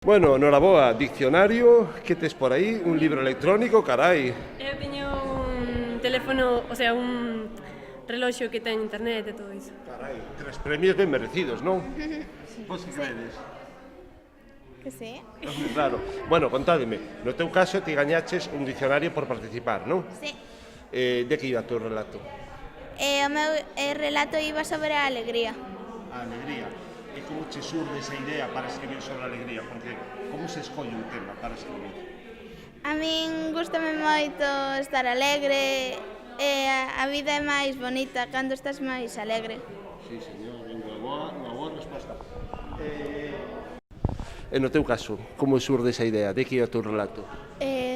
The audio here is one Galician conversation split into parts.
Bueno, noraboa, diccionario, que tes por aí? Un libro electrónico, carai. Eu teño un teléfono, o sea, un reloxo que ten internet e todo iso. Carai, 3 premios ben merecidos, non? Vos que credes? Que sí. Claro. Bueno, contádeme, no teu caso ti gañaches un diccionario por participar, non? Sí. De que iba o teu relato? O meu relato iba sobre a alegría. A alegría. E como che surde esa idea para escribir sobre a alegría? Porque como se escolle un tema para escribir? A min gustame moito estar alegre e a vida é máis bonita cando estás máis alegre. Sí, señor, unha boa resposta. E no teu caso, como surde esa idea? De que iba o teu relato?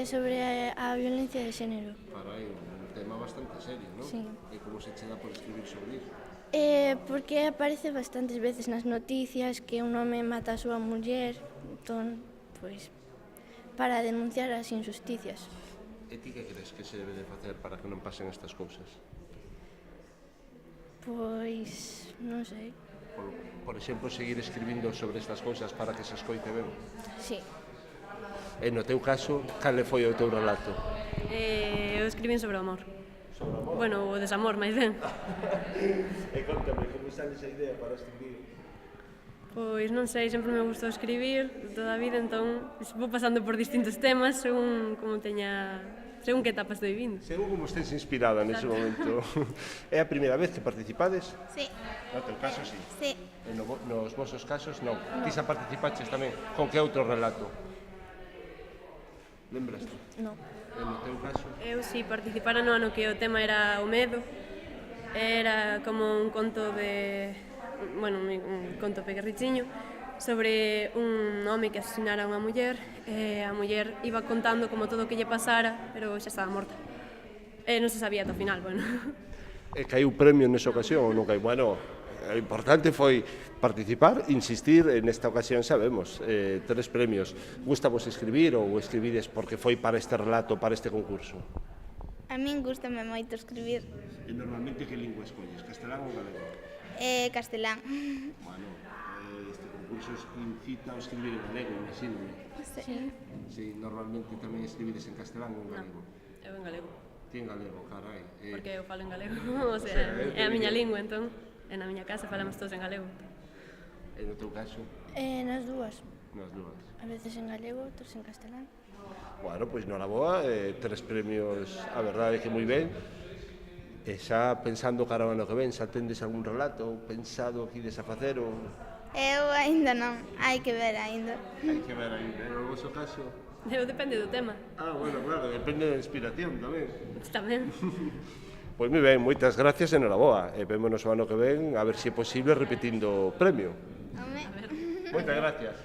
Sobre a violencia de xénero. Carai, un tema bastante serio, non? Sí. E como se che dá por escribir sobre iso? Porque aparece bastantes veces nas noticias que un home mata a súa muller, entón, pois, para denunciar as injusticias. E ti que crees que se debe de facer para que non pasen estas cousas? Pois, non sei. Por exemplo, seguir escribindo sobre estas cousas para que se escoite ben. Sí. E no teu caso, cal foi o teu relato? Eu escribín sobre o amor. Bueno, o desamor, máis ben. E contame, como sale esa idea para escribir? Pois non sei, sempre me gustou escribir toda a vida, entón vou pasando por distintos temas según como teña, según que etapa estou vivindo. Según como estés inspirada nese momento. É a primeira vez que participades? Sí. No teu caso, sí. Sí. E nos vosos casos, non. Ti xa participaches tamén. Con que outro relato? Lembraste? Non. E no teu caso? Eu si participara no ano que o tema era o medo, era como un conto de, bueno, un conto pequerrichiño sobre un home que asesinara a unha muller e a muller iba contando como todo o que lle pasara, pero xa estaba morta. E non se sabía ata o final, bueno. E caiu premio nesa ocasión ou non caiu? Bueno, o importante foi participar, insistir, e nesta ocasión sabemos, 3 premios. Gusta vos escribir ou escribides porque foi para este relato, para este concurso? A min gustame moito escribir E normalmente que lingua escolles, castelán ou galego? castelán. Bueno, este concurso incita a escribir en galego, imagínome. Sí. Si, normalmente tamén escribides en castelán ou en galego? Eu en galego, Ti en galego, carai. porque eu falo en galego, o sea, é a miña lingua, entón, e na miña casa falamos todos en galego. E no teu caso, Nas dúas. nas dúas. A veces en galego, outros en castelán. Bueno, pois noraboa, 3 premios, a verdade é que moi ben. E xa pensando cara ao ano que ven, xa tendes algún relato pensado que ides a facer ou... Eu aínda non, hai que ver aínda. Hai que ver aí, no vosso caso... Eu depende do tema, bueno, claro, depende da inspiración tamén. tamén. Pois moi ben, moitas gracias e noraboa. E vémonos o ano que ven a ver se é posible repetindo o premio. Home. Moitas gracias.